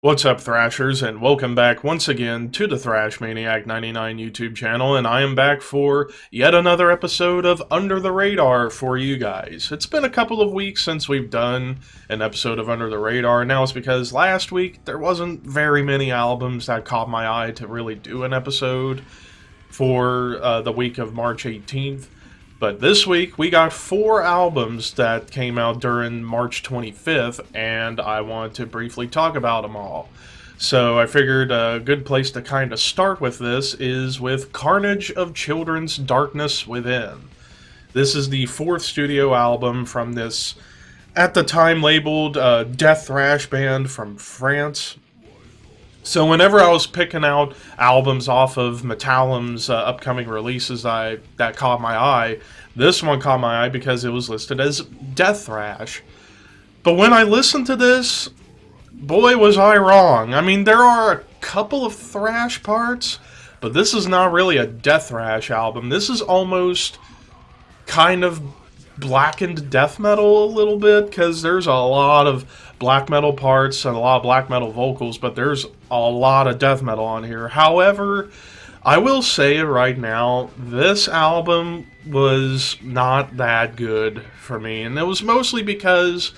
What's up, Thrashers, and welcome back once again to the Thrash Maniac 99 YouTube channel, and I am back for yet another episode of Under the Radar for you guys. It's been a couple of weeks since we've done an episode of Under the Radar, and now it's because last week there wasn't very many albums that caught my eye to really do an episode for the week of March 18th. But this week, we got 4 albums that came out during March 25th, and I want to briefly talk about them all. So I figured a good place to kind of start with this is with Carnage of Children's Darkness Within. This is the 4th studio album from this, at the time labeled, death thrash band from France. So whenever I was picking out albums off of Metallum's upcoming releases that caught my eye, this one caught my eye because it was listed as death thrash. But when I listened to this, boy was I wrong. I mean, there are a couple of thrash parts, but this is not really a death thrash album. This is almost kind of blackened death metal a little bit, because there's a lot of black metal parts and a lot of black metal vocals, but there's a lot of death metal on here. However, I will say right now, this album was not that good for me, and it was mostly because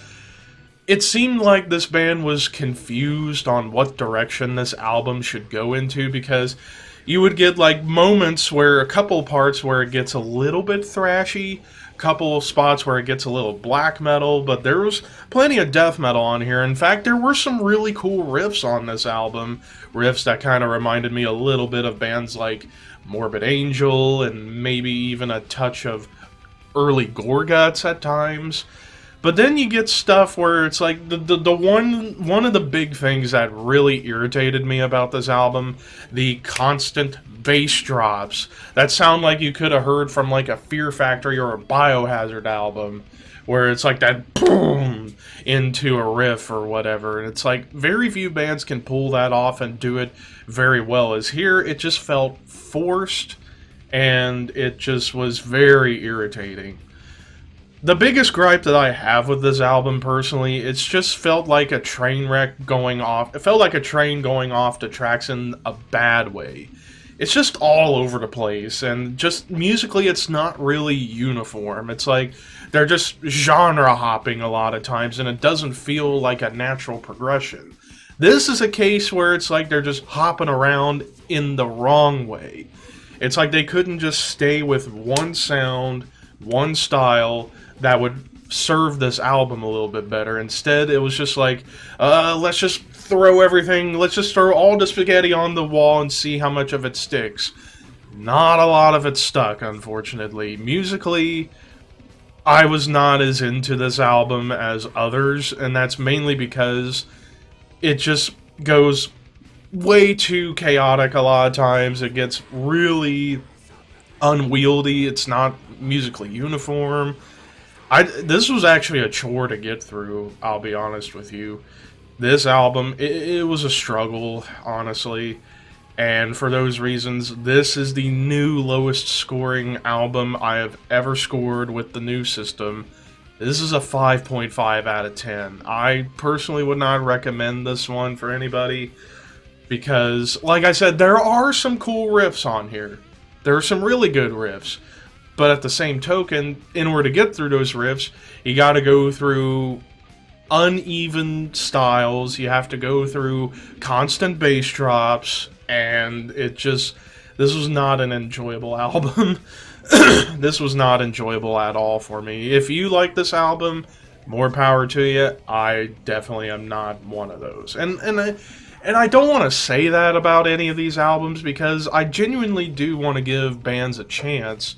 it seemed like this band was confused on what direction this album should go into, because you would get like moments where a couple parts where it gets a little bit thrashy, couple of spots where it gets a little black metal, but there was plenty of death metal on here. In fact, there were some really cool riffs on this album, riffs that kind of reminded me a little bit of bands like Morbid Angel and maybe even a touch of early Gorguts at times. But then you get stuff where it's like the one of the big things that really irritated me about this album, the constant bass drops that sound like you could have heard from like a Fear Factory or a Biohazard album, where it's like that boom into a riff or whatever, and it's like very few bands can pull that off and do it very well. As here, it just felt forced, and it just was very irritating. The biggest gripe that I have with this album, personally, it's just felt like a train wreck going off. It felt like a train going off the tracks in a bad way. It's just all over the place, and just musically, it's not really uniform. It's like they're just genre hopping a lot of times, and it doesn't feel like a natural progression. This is a case where it's like they're just hopping around in the wrong way. It's like they couldn't just stay with one sound, one style that would serve this album a little bit better. Instead, it was just like, let's just throw everything, let's just throw all the spaghetti on the wall and see how much of it sticks. Not a lot of it stuck, unfortunately. Musically, I was not as into this album as others, and that's mainly because it just goes way too chaotic a lot of times. It gets really unwieldy. It's not musically uniform. This was actually a chore to get through, I'll be honest with you. This album, it was a struggle, honestly. And for those reasons, this is the new lowest scoring album I have ever scored with the new system. This is a 5.5 out of 10. I personally would not recommend this one for anybody, because, like I said, there are some cool riffs on here. There are some really good riffs. But at the same token, in order to get through those riffs, you gotta go through uneven styles, you have to go through constant bass drops, and this was not an enjoyable album. This was not enjoyable at all for me. If you like this album, more power to you. I definitely am not one of those. And I don't want to say that about any of these albums, because I genuinely do want to give bands a chance.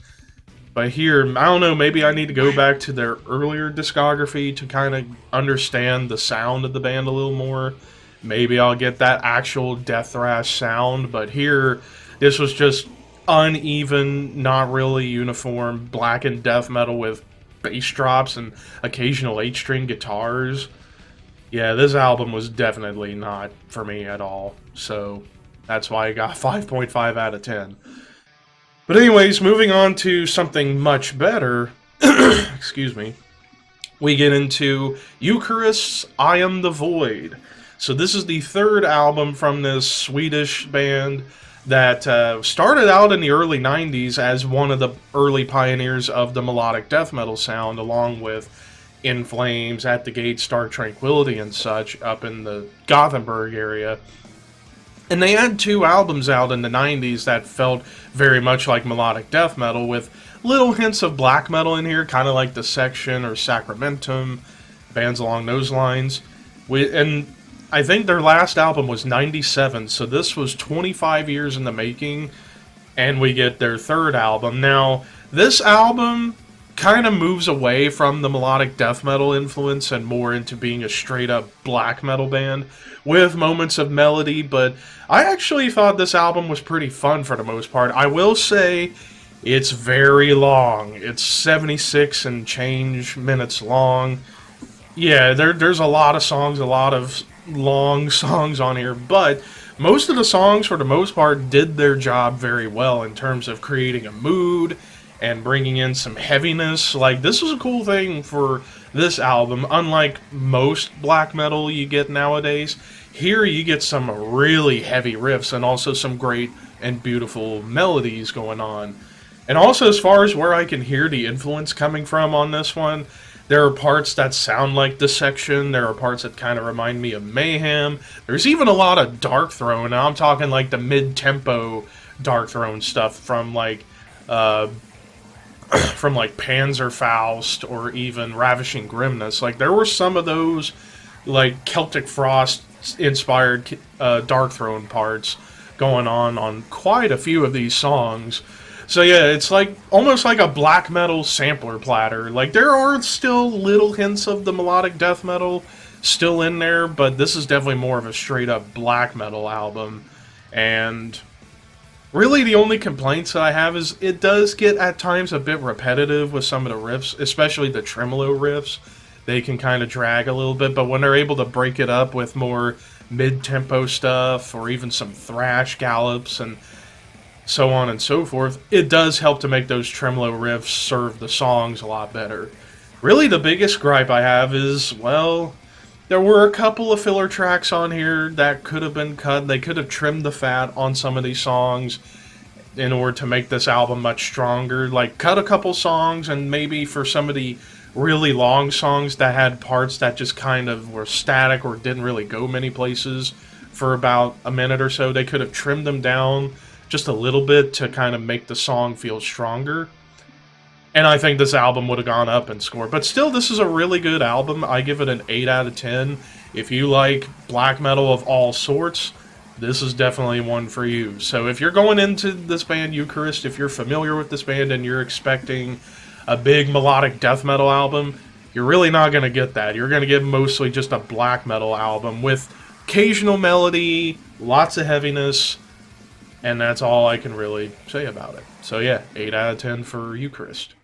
But here, I don't know, maybe I need to go back to their earlier discography to kind of understand the sound of the band a little more. Maybe I'll get that actual death thrash sound, but here, this was just uneven, not really uniform, blackened death metal with bass drops and occasional 8-string guitars. Yeah, this album was definitely not for me at all, so that's why I got 5.5 out of 10. But anyways, moving on to something much better, excuse me, we get into Eucharist's I Am the Void. So this is the third album from this Swedish band that started out in the early 90s as one of the early pioneers of the melodic death metal sound, along with In Flames, At the Gates, Dark Tranquility, and such up in the Gothenburg area. And they had 2 albums out in the 90s that felt very much like melodic death metal, with little hints of black metal in here, kind of like Dissection or Sacramentum, bands along those lines. And I think their last album was 97, so this was 25 years in the making, and we get their third album. Now, this album kind of moves away from the melodic death metal influence and more into being a straight-up black metal band with moments of melody, but I actually thought this album was pretty fun for the most part. I will say it's very long. It's 76 and change minutes long. Yeah, there's a lot of songs, a lot of long songs on here, but most of the songs, for the most part, did their job very well in terms of creating a mood and bringing in some heaviness. Like, this was a cool thing for this album. Unlike most black metal you get nowadays, here you get some really heavy riffs and also some great and beautiful melodies going on. And also, as far as where I can hear the influence coming from on this one, there are parts that sound like Dissection. There are parts that kind of remind me of Mayhem. There's even a lot of Darkthrone. Now I'm talking like the mid-tempo Darkthrone stuff from like Panzerfaust or even Ravishing Grimness. Like, there were some of those like Celtic Frost inspired Darkthrone parts going on quite a few of these songs. So yeah, it's like almost like a black metal sampler platter. Like, there are still little hints of the melodic death metal still in there, but this is definitely more of a straight up black metal album. And really the only complaints that I have is it does get at times a bit repetitive with some of the riffs, especially the tremolo riffs. They can kind of drag a little bit, but when they're able to break it up with more mid-tempo stuff or even some thrash gallops and so on and so forth, it does help to make those tremolo riffs serve the songs a lot better. Really, the biggest gripe I have is, well, there were a couple of filler tracks on here that could have been cut. They could have trimmed the fat on some of these songs in order to make this album much stronger. Like, cut a couple songs, and maybe for some of the really long songs that had parts that just kind of were static or didn't really go many places for about a minute or so, they could have trimmed them down just a little bit to kind of make the song feel stronger. And I think this album would have gone up in score. But still, this is a really good album. I give it an 8 out of 10. If you like black metal of all sorts, this is definitely one for you. So if you're going into this band, Eucharist, if you're familiar with this band and you're expecting a big melodic death metal album, you're really not going to get that. You're going to get mostly just a black metal album with occasional melody, lots of heaviness, and that's all I can really say about it. So yeah, 8 out of 10 for Eucharist.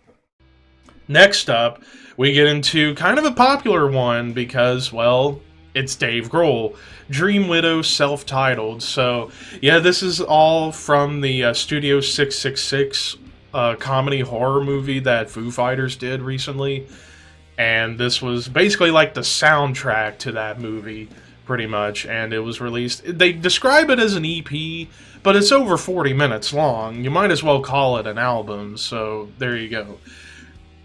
Next up, we get into kind of a popular one because, well, it's Dave Grohl. Dream Widow, self-titled. So yeah, this is all from the Studio 666 comedy horror movie that Foo Fighters did recently. And this was basically like the soundtrack to that movie, pretty much. And it was released, they describe it as an EP, but it's over 40 minutes long. You might as well call it an album, so there you go.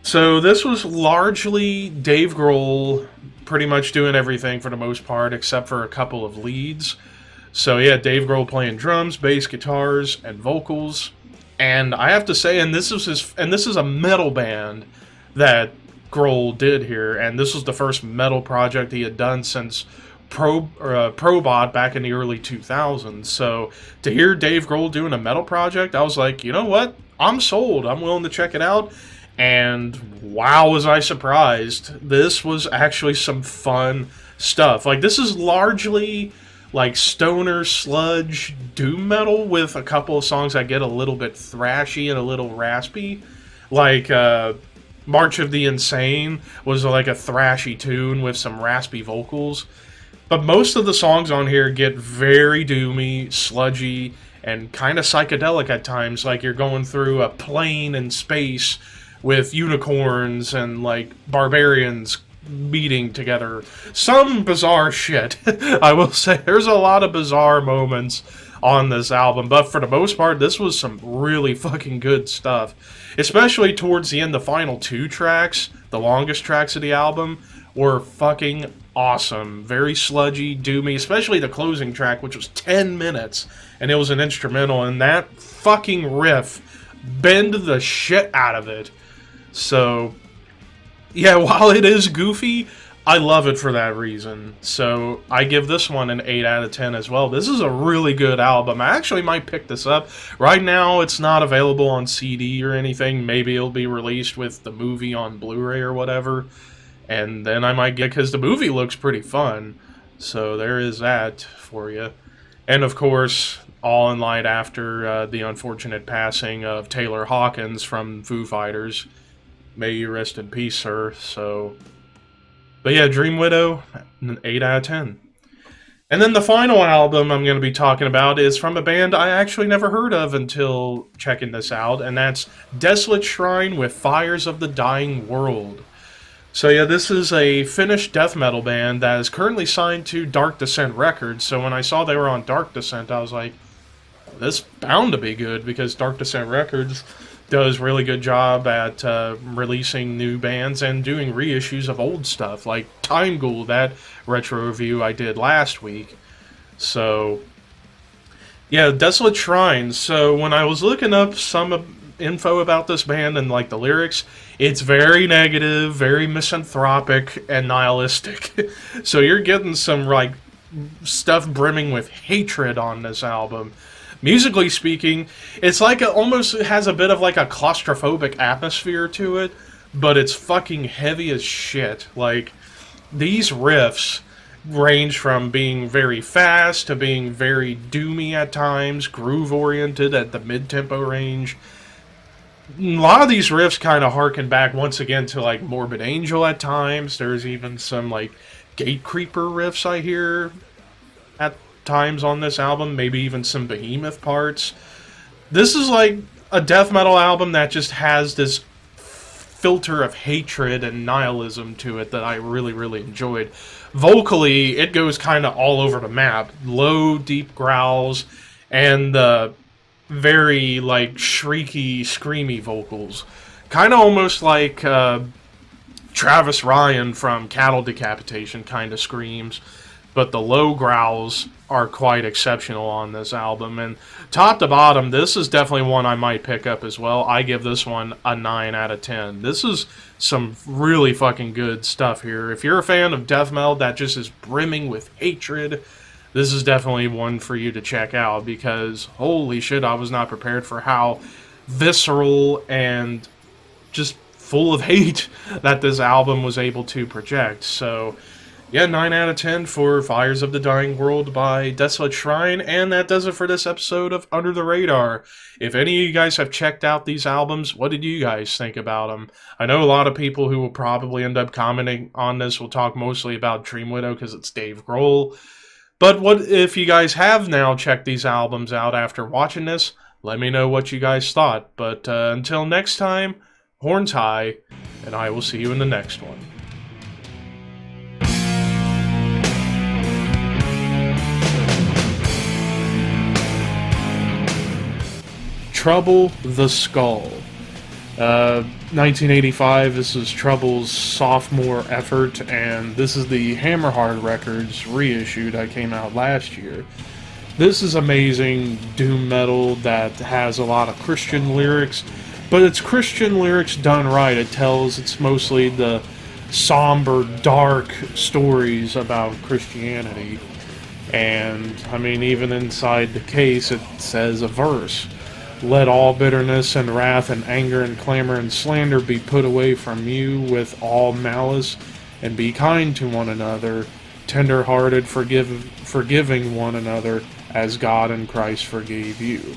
So this was largely Dave Grohl pretty much doing everything for the most part, except for a couple of leads. So yeah, Dave Grohl playing drums, bass, guitars, and vocals. And I have to say, and this is a metal band that Grohl did here, and this was the first metal project he had done since Probot back in the early 2000s. So to hear Dave Grohl doing a metal project, I was like, you know what? I'm sold. I'm willing to check it out. And wow, was I surprised. This was actually some fun stuff. Like, this is largely like stoner sludge doom metal with a couple of songs that get a little bit thrashy and a little raspy. Like March of the Insane was like a thrashy tune with some raspy vocals. But most of the songs on here get very doomy, sludgy, and kind of psychedelic at times. Like, you're going through a plane in space with unicorns and like barbarians meeting together some bizarre shit. I will say there's a lot of bizarre moments on this album, but for the most part, this was some really fucking good stuff. Especially towards the end, the final 2 tracks, the longest tracks of the album, were fucking awesome. Very sludgy, doomy, especially the closing track, which was 10 minutes, and it was an instrumental, and that fucking riff bend the shit out of it. So, yeah, while it is goofy, I love it for that reason. So, I give this one an 8 out of 10 as well. This is a really good album. I actually might pick this up. Right now, it's not available on CD or anything. Maybe it'll be released with the movie on Blu-ray or whatever. And then I might get, because the movie looks pretty fun. So, there is that for you. And, of course, all in light after the unfortunate passing of Taylor Hawkins from Foo Fighters. May you rest in peace, sir. So, but yeah, Dream Widow, an 8 out of 10. And then the final album I'm going to be talking about is from a band I actually never heard of until checking this out, and that's Desolate Shrine with Fires of the Dying World. So yeah, this is a Finnish death metal band that is currently signed to Dark Descent Records. So when I saw they were on Dark Descent, I was like, this bound to be good, because Dark Descent Records does really good job at releasing new bands and doing reissues of old stuff, like Time Ghoul, that retro review I did last week. So yeah, Desolate Shrine. So when I was looking up some info about this band and like the lyrics, it's very negative, very misanthropic and nihilistic. So you're getting some like stuff brimming with hatred on this album. Musically speaking, it's like almost has a bit of like a claustrophobic atmosphere to it, but it's fucking heavy as shit. Like, these riffs range from being very fast to being very doomy at times, groove-oriented at the mid-tempo range. A lot of these riffs kind of harken back once again to like Morbid Angel at times. There's even some like Gatecreeper riffs I hear at times on this album, maybe even some Behemoth parts. This is like a death metal album that just has this filter of hatred and nihilism to it that I really, really enjoyed. Vocally, it goes kind of all over the map. Low, deep growls, and very, like, shrieky, screamy vocals. Kind of almost like Travis Ryan from Cattle Decapitation kind of screams. But the low growls are quite exceptional on this album. And top to bottom, this is definitely one I might pick up as well. I give this one a 9 out of 10. This is some really fucking good stuff here. If you're a fan of death metal that just is brimming with hatred, this is definitely one for you to check out, because holy shit, I was not prepared for how visceral and just full of hate that this album was able to project. So yeah, 9 out of 10 for Fires of the Dying World by Desolate Shrine, and that does it for this episode of Under the Radar. If any of you guys have checked out these albums, what did you guys think about them? I know a lot of people who will probably end up commenting on this will talk mostly about Dream Widow because it's Dave Grohl. But what if you guys have now checked these albums out after watching this? Let me know what you guys thought. But until next time, horns high, and I will see you in the next one. Trouble the Skull. 1985, this is Trouble's sophomore effort, and this is the Hammerhard Records reissue that came out last year. This is amazing doom metal that has a lot of Christian lyrics, but it's Christian lyrics done right. It's mostly the somber, dark stories about Christianity. And, I mean, even inside the case, it says a verse. Let all bitterness and wrath and anger and clamor and slander be put away from you with all malice, and be kind to one another, tender-hearted, forgiving one another, as God in Christ forgave you.